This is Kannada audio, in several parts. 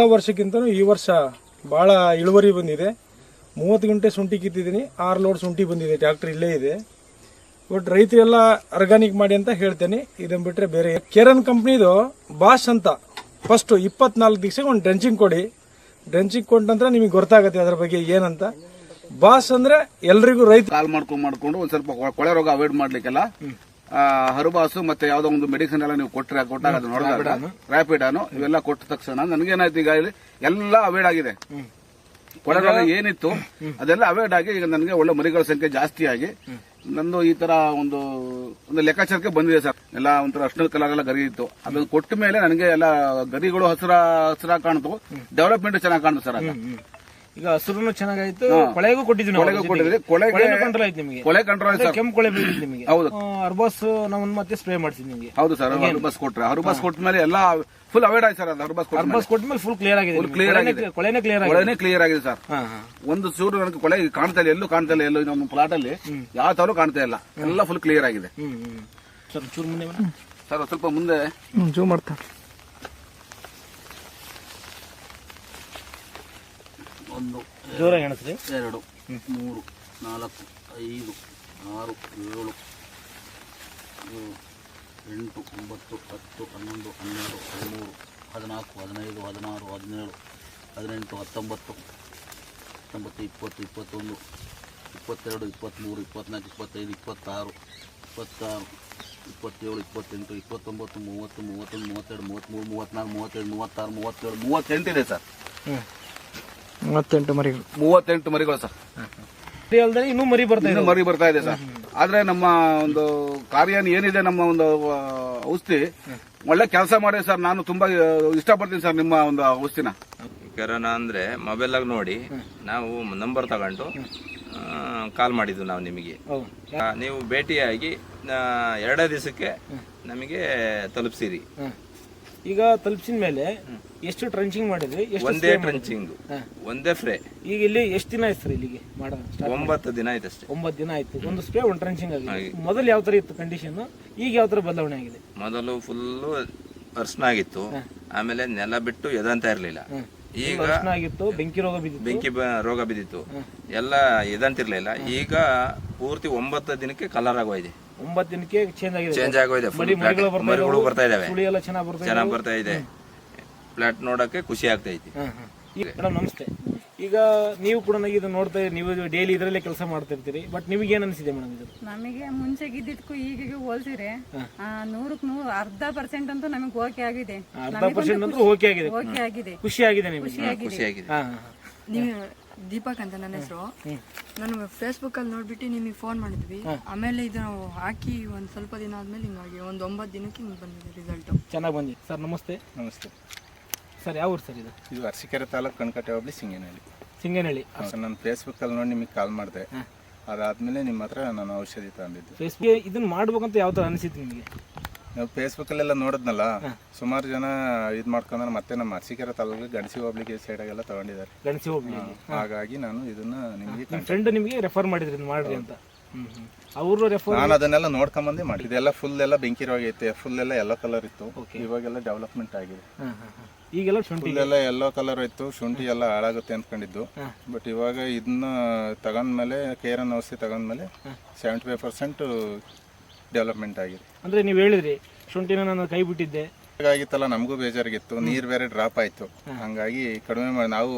ವರ್ಷಕ್ಕಿಂತ ಈ ವರ್ಷ ಭಾಳ ಇಳುವರಿ ಬಂದಿದೆ. 30 ಗಂಟೆ ಶುಂಠಿ ಕಿತ್ತಿದ್ದೀನಿ, 6 ಲೋಡ್ ಶುಂಠಿ ಬಂದಿದೆ. ಟ್ರ್ಯಾಕ್ಟರ್ ಇಲ್ಲೇ ಇದೆ. ಬಟ್ ರೈತರೆಲ್ಲ ಆರ್ಗಾನಿಕ್ ಮಾಡಿ ಅಂತ ಹೇಳ್ತೇನೆ. ಇದನ್ನ ಬಿಟ್ಟರೆ ಬೇರೆ ಕೇರನ್ ಕಂಪ್ನಿದು ಬಾಷ್ ಅಂತ ಫಸ್ಟ್ 24 ದಿವಸಕ್ಕೆ ಒಂದು ಡ್ರೆಂಚಿಂಗ್ ಕೊಡಿ. ಡ್ರೆಂಚಿಂಗ್ ಕೊಟ್ಟ ನಂತರ ನಿಮಗೆ ಗೊತ್ತಾಗುತ್ತೆ ಅದ್ರ ಬಗ್ಗೆ ಏನಂತ. ಬಾಸ್ ಅಂದ್ರೆ ಎಲ್ರಿಗೂ ರೈತ ಕಾಲ್ ಮಾಡ್ಕೊಂಡು ಒಂದ್ ಸ್ವಲ್ಪ ಕೊಳೆ ರೋಗ ಅವಾಯ್ಡ್ ಮಾಡ್ಲಿಕ್ಕೆಲ್ಲ ಹರ್ಬಾಸು ಮತ್ತೆ ಯಾವ್ದೋ ಒಂದು ಮೆಡಿಸಿನ್ ಎಲ್ಲ ನೀವು ಕೊಟ್ಟಾಗ ಅದು ನೋಡಿದಾಗ ರ್ಯಾಪಿಡಾನು ಇವೆಲ್ಲ ಕೊಟ್ಟ ತಕ್ಷಣ ನನಗೇನಾಯ್ತು, ಈಗ ಎಲ್ಲ ಅವಾಯ್ಡ್ ಆಗಿದೆ. ಕೊಳೆ ರೋಗ ಏನಿತ್ತು ಅದೆಲ್ಲ ಅವಾಯ್ಡ್ ಆಗಿ ಈಗ ನನಗೆ ಒಳ್ಳೆ ಮರಿಗಳ ಸಂಖ್ಯೆ ಜಾಸ್ತಿ ಆಗಿ ನಂದು ಈ ತರ ಒಂದು ಲೆಕ್ಕಾಚಾರಕ್ಕೆ ಬಂದಿದೆ ಸರ್. ಎಲ್ಲ ಒಂಥರ ಅರ್ಶಿನದ ಕಲರ್ ಎಲ್ಲ ಗರಿ ಇತ್ತು. ಅದನ್ನ ಕೊಟ್ಟ ಮೇಲೆ ನನಗೆ ಎಲ್ಲ ಗರಿಗಳು ಹಸಿರಾಗಿ ಕಾಣ್ತು, ಡೆವಲಪ್ಮೆಂಟ್ ಚೆನ್ನಾಗಿ ಕಾಣ್ತು ಸರ್. ಅದ ಈಗ ಹಸಿರು ಚೆನ್ನಾಗಾಯ್ತು, ಕೊಳೆಗೂ ಕೊಟ್ಟಿದ್ದೀನಿ. ಕೊಳೆ ಕಂಟ್ರೋಲ್ ಸರ್, ಕೆಂಪು ಕೊಳೆ ಬಂದಿದ್ದು ನಿಮಗೆ. ಹೌದು, ಅರ್ಬಾಸ್ ನಾವು ಮತ್ತೆ ಸ್ಪ್ರೇ ಮಾಡ್ಸಿದ್ವಿ ನಿಮಗೆ. ಹೌದು ಸರ್, ಹರ್ಬಾಸ್ ಕೊಟ್ರೆ ಹರ್ಬಾಸ್ ಕೊಟ್ಟ ಮೇಲೆ ಎಲ್ಲ ಫುಲ್ ಅವಾಯ್ಡ್ ಆಯ್ತು ಸರ್. ಅದು ಅರ್ಬಾಸ್ ಕೊಟ್ಟ ಮೇಲೆ ಫುಲ್ ಕ್ಲಿಯರ್ ಆಗಿದೆ, ಕೊಳೆನೇ ಕ್ಲಿಯರ್ ಆಗಿದೆ ಸರ್. ಒಂದು ಚೂರು ನನಗೆ ಕೊಳೆ ಕಾಣ್ತಾ ಇಲ್ಲ, ಎಲ್ಲೂ ಕಾಣ್ತಾ ಇಲ್ಲ. ಎಲ್ಲೂ ನಮ್ಮ ಪ್ಲಾಟ್ ಅಲ್ಲಿ ಯಾವ ತರ ಕಾಣ್ತಾ ಇಲ್ಲ, ಎಲ್ಲ ಫುಲ್ ಕ್ಲಿಯರ್ ಆಗಿದೆ ಸರ್. ಚೂರು ಮುಂದೆ ಸರ್, ಸ್ವಲ್ಪ ಮುಂದೆ ಜೂಮ್ ಮಾಡ್ತಾ. 1 ಜೋರಾಗಿ ಎಣಿಸ್ರಿ. 2 3 4 5 6 7 8 9 10 11 12 13 14 15 16 17 18 19 19 20 21 22 23 24 25 26 27 28 29 30 31 32 33 34 35 36 38 ಇದೆ ಸರ್. 38 ಮರಿಗಳು. 38 ಮರಿಗಳು ಸರ್. ಇನ್ನೂ ಮರಿ ಬರ್ತಾ ಇದೆ ಸರ್. ಆದ್ರೆ ನಮ್ಮ ಒಂದು ಕಾರ್ಯ ಏನಿದೆ, ನಮ್ಮ ಒಂದು ಔಷಧಿ ಒಳ್ಳೆ ಕೆಲಸ ಮಾಡಿದೆ ಸರ್. ನಾನು ತುಂಬಾ ಇಷ್ಟಪಡ್ತೀನಿ ಸರ್ ನಿಮ್ಮ ಒಂದು ಔಷಧಿನ. ಕರೋನಾ ಅಂದ್ರೆ ಮೊಬೈಲ್ ಆಗಿ ನೋಡಿ ನಾವು ನಂಬರ್ ತಗೊಂಡು ಕಾಲ್ ಮಾಡಿದ್ವಿ ನಾವು ನಿಮಗೆ. ನೀವು ಭೇಟಿಯಾಗಿ 2 ದಿವಸಕ್ಕೆ ನಮಗೆ ತಲುಪಿಸಿರಿ. ಈಗ ತಲುಪಿಸಿದ ಮೇಲೆ ಎಷ್ಟು ಟ್ರಂಚಿಂಗ್ ಮಾಡಿದ್ರಿ? ಒಂದೇ ಟ್ರಂಚಿಂಗ್, ಒಂದೇ ಫ್ರೇ. ಈಗ ಇಲ್ಲಿ ಎಷ್ಟು ದಿನ ಆಯ್ತು ಸರ್ ಇಲ್ಲಿಗೆ ಮಾಡೋದು? 9 ದಿನ ಆಯ್ತು ಅಷ್ಟೇ. 9 ದಿನ ಆಯ್ತು. ಒಂದು ಸ್ಪ್ರೇ, ಒಂದು ಟ್ರಂಚಿಂಗ್ ಆಗಿದೆ. ಮೊದಲು ಯಾವ ತರ ಇತ್ತು ಕಂಡೀಷನ್, ಈಗ ಯಾವ ತರ ಬದಲಾವಣೆ ಆಗಿದೆ? ಮೊದಲು ಫುಲ್ಲು ಅರ್ಶನ ಆಗಿತ್ತು, ಆಮೇಲೆ ನೆಲ ಬಿಟ್ಟು ಎದಂತ ಇರ್ಲಿಲ್ಲ. ಈಗ ಆಗಿತ್ತು, ಬೆಂಕಿ ರೋಗ ಬಿದ್ದಿತ್ತು, ಎಲ್ಲ ಎದಂತಿರ್ಲಿಲ್ಲ. ಈಗ ಪೂರ್ತಿ 9 ದಿನಕ್ಕೆ ಕಲರ್ ಆಗೋಯ್ದೆ. 9 ದಿನಕ್ಕೆ ಚೇಂಜ್ ಆಗೋಯ್ದೆ. ಮರಿಗಳು ಬರ್ತಾ ಇದಾವೆ, ಚೆನ್ನಾಗಿ ಬರ್ತಾ ಇದೆ. ಫ್ಲಾಟ್ ನೋಡಕ್ಕೆ ಖುಷಿ ಆಗ್ತಾ ಐತಿ. ಮೇಡಮ್ ನಮಸ್ತೆ. ಈಗ ನೀವು ಕೂಡ ಇದು ನೋಡ್ತಾ ಇದ್ದೀರಿ, ನೀವು ಡೈಲಿ ಇದರಲ್ಲೇ ಕೆಲಸ ಮಾಡ್ತಿರ್ತೀರಿ. ಬಟ್ ನಿಮಗೆ ಏನ್ ಅನಿಸಿದೆ ಮೇಡಮ್ ಇದು? ನಮಗೆ ಮುಂಚೆಗಿದ್ದಕ್ಕೂ ಈಗ ಹೋಲ್ಸಿದ್ರೆ 100% 0.5% ಅಂತೂ ನಮಗೆ ಓಕೆ ಆಗಿದೆ. 0.5% ಅಂತೂ ಓಕೆ ಆಗಿದೆ, ಓಕೆ ಆಗಿದೆ, ಖುಷಿ ಆಗಿದೆ ನಿಮಗೆ? ಖುಷಿ ಆಗಿದೆ. ನೀವು ದೀಪಕ್ ಅಂತ ನನ್ನ ಹೆಸರು. ನಾನು ಫೇಸ್ಬುಕ್ ಅಲ್ಲಿ ನೋಡ್ಬಿಟ್ಟು ನಿಮಗೆ ಫೋನ್ ಮಾಡಿದ್ವಿ. ಆಮೇಲೆ ಇದು ನಾವು ಹಾಕಿ ಒಂದ್ ಸ್ವಲ್ಪ ದಿನ ಆದ್ಮೇಲೆ ಹಿಂಗಾಗಿ ಒಂದು 9 ದಿನಕ್ಕೆ ಹಿಂಗೆ ಬಂದಿದೆ ರಿಸಲ್ಟ್. ಚೆನ್ನಾಗಿ ಬಂದಿದೆ ಸರ್. ನಮಸ್ತೆ. ನಮಸ್ತೆ ಸರ್. ಯಾವ ಊರು ಸರ್ ಇದು? ಇದು ಅರಸೀಕೆರೆ ತಾಲೂಕು ಕಣಕಟ್ಟೆ ಹೋಬಳಿ ಸಿಂಗನಹಳ್ಳಿ. ಸರ್, ನಾನು ಫೇಸ್ಬುಕ್ ಅಲ್ಲಿ ನೋಡಿ ನಿಮಗೆ ಕಾಲ್ ಮಾಡಿದೆ. ಅದಾದ್ಮೇಲೆ ನಿಮ್ಮ ಹತ್ರ ನಾನು ಔಷಧಿ ತಗೊಂಡಿದ್ದೆ. ಫೇಸ್ಬುಕ್ ಇದನ್ನ ಮಾಡ್ಬೇಕಂತ ಯಾವ ತರ ಅನಿಸಿತ್ತು ನಿಮಗೆ? ನಾವು ಫೇಸ್ಬುಕ್ ಅಲ್ಲೆಲ್ಲ ನೋಡಿದ್ನಲ್ಲ, ಸುಮಾರು ಜನ ಇದು ಮಾಡ್ಕೊಂಡ್ರೆ ಮತ್ತೆ ನಮ್ಮ ಅರಸೀಕೆರೆ ತಾಲೂಕು ಗಣಸಿ ಹೋಬಳಿಗೆ ಸೈಡಾಗೆಲ್ಲ ತಗೊಂಡಿದ್ದಾರೆ. ಗಣಸಿ ಹೋಬಳಿ. ಹಾಗಾಗಿ ನಾನು ಇದನ್ನ ನಿಮಗೆ ಫ್ರೆಂಡ್ ನಿಮಗೆ ರೆಫರ್ ಮಾಡಿದ್ರಿ ಮಾಡ್ರಿ ಅಂತ. ಅವರು ರೆಫರ್, ನಾನು ಅದನ್ನೆಲ್ಲ ನೋಡ್ಕೊಂಬಂದೇ ಮಾಡಿ. ಇದೆಲ್ಲ ಫುಲ್ ಎಲ್ಲ ಬೆಂಕಿ ರೋಗ ಐತೆ, ಫುಲ್ ಎಲ್ಲ ಯೆಲ್ಲೋ ಕಲರ್ ಇತ್ತು. ಇವಾಗೆಲ್ಲ ಡೆವಲಪ್ಮೆಂಟ್ ಆಗಿದೆ. ಈಗೆಲ್ಲ ಶುಂಠಿ ಎಲ್ಲ ಯೆಲ್ಲೋ ಕಲರ್ ಇತ್ತು, ಶುಂಠಿ ಎಲ್ಲ ಹಾಳಾಗುತ್ತೆ ಅಂದ್ಕೊಂಡಿದ್ದು. ಬಟ್ ಇವಾಗ ಇದನ್ನ ತಗೊಂಡ್ಮೇಲೆ, ಕೇರನ್ ಔಷಧಿ ತಗೊಂಡ್ಮೇಲೆ 75% ಡೆವಲಪ್ಮೆಂಟ್ ಆಗಿದೆ. ಅಂದ್ರೆ ನೀವು ಹೇಳಿದ್ರಿ ಶುಂಠಿನ ನಾನು ಕೈ ಬಿಟ್ಟಿದ್ದೆ ಆಗಿತ್ತಲ್ಲ, ನಮಗೂ ಬೇಜಾರಾಗಿತ್ತು. ನೀರ್ ಬೇರೆ ಡ್ರಾಪ್ ಆಯ್ತು, ಹಂಗಾಗಿ ಕಡಿಮೆ ಮಾಡಿ ನಾವು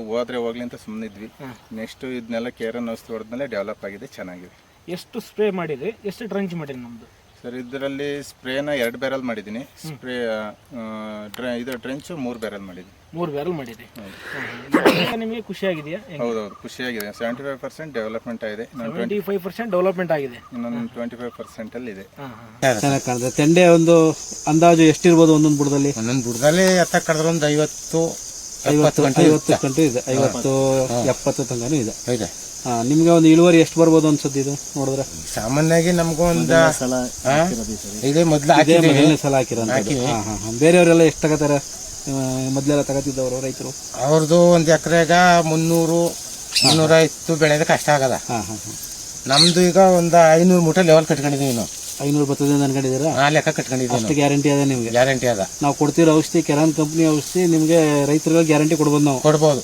ಹೋಗ್ಲಿ ಅಂತ ಸುಮ್ಮನಿದ್ವಿ. ನೆಕ್ಸ್ಟ್ ಇದನ್ನೆಲ್ಲ ಕೇರನ್ ಔಷಧಿ ಹೊಡೆದ್ಮೇಲೆ ಡೆವಲಪ್ ಆಗಿದೆ, ಚೆನ್ನಾಗಿದೆ. ಎಷ್ಟು ಸ್ಪ್ರೇ ಮಾಡಿದ್ರಿ, ಎಷ್ಟು ಟ್ರಂಚ್ ಮಾಡಿರಿ ನಮ್ದು? ಸರ್, ಇದರಲ್ಲಿ ಸ್ಪ್ರೇನ 2 ಬ್ಯಾರಲ್ ಮಾಡಿದ್ದೀನಿ. ಸ್ಪ್ರೇ ಇದು ಟ್ರೆಂಚ್ 3 ಬ್ಯಾರಲ್ ಮಾಡಿದ್ದೀನಿ. 3 ಬ್ಯಾರಲ್ ಮಾಡಿದ್ರಿ. ನಿಮಗೆ ಖುಷಿ ಆಗಿದೆಯಾ? ಹೌದೌದು, ಖುಷಿಯಾಗಿದೆ. 75% ಡೆವಲಪ್ಮೆಂಟ್ ಆಗಿದೆ. 25% ಡೆವಲಪ್ಮೆಂಟ್ ಆಗಿದೆ. ಇನ್ನೊಂದು 25% ಅಲ್ಲಿ ಇದೆ. ಚೆನ್ನಾಗಿ ಕಾಣುತ್ತೆ. ತೆಂಡೆ ಒಂದು ಅಂದಾಜು ಎಷ್ಟಿರ್ಬೋದು ಒಂದೊಂದು ಬುಡದಲ್ಲಿ? ಒಂದೊಂದು ಬುಡದಲ್ಲಿ ಎತ್ತ ಕಡಿದ್ರೆ ಒಂದು 50 ಗಂಟೆ ಇದೆ. 50-70 ತನಕ ಇದೆ. ನಿಮ್ಗೆ ಒಂದು ಇಳುವರಿ ಎಷ್ಟು ಬರ್ಬೋದು ಅನ್ಸುತ್ತೆ ಇದು ನೋಡಿದ್ರೆ? ಸಾಮಾನ್ಯವಾಗಿ ನಮಗೂ ಒಂದು ಇದೇ ಮೊದಲು ಮೊದಲನೇ ಸಲ ಹಾಕಿರೋ. ಬೇರೆಯವರೆಲ್ಲ ಎಷ್ಟು ತಗೋತಾರೆ? ಮೊದಲೆಲ್ಲ ತಗೋತಿದ್ದವರು ರೈತರು ಅವ್ರದ್ದು ಒಂದು ಎಕರೆಗ 300-350 ಬೆಳೆದ ಕಷ್ಟ ಆಗದ. ನಮ್ದು ಈಗ ಒಂದು 500 ಮೂಟೆ ಲೆವೆಲ್ ಕಟ್ಕೊಂಡಿದೀವಿ ನಾವು. 500 ಬರ್ತದೆ ಅನ್ಕೊಂಡಿದ್ದೀರಾ? ಆ ಲೆಕ್ಕ ಕಟ್ಕೊಂಡಿದ್ದೀನಿ. ಅಷ್ಟು ಗ್ಯಾರಂಟಿ ಅದ ನಿಮ್ಗೆ? ಗ್ಯಾರಂಟಿ ಅದ. ನಾವು ಕೊಡ್ತಿರೋ ಔಷಧಿ ಕೆರಾನ್ ಕಂಪ್ನಿ ಔಷಧಿ ನಿಮ್ಗೆ ರೈತರಿಗೆ ಗ್ಯಾರಂಟಿ ಕೊಡ್ಬೋದು ನಾವು? ಕೊಡ್ಬೋದು.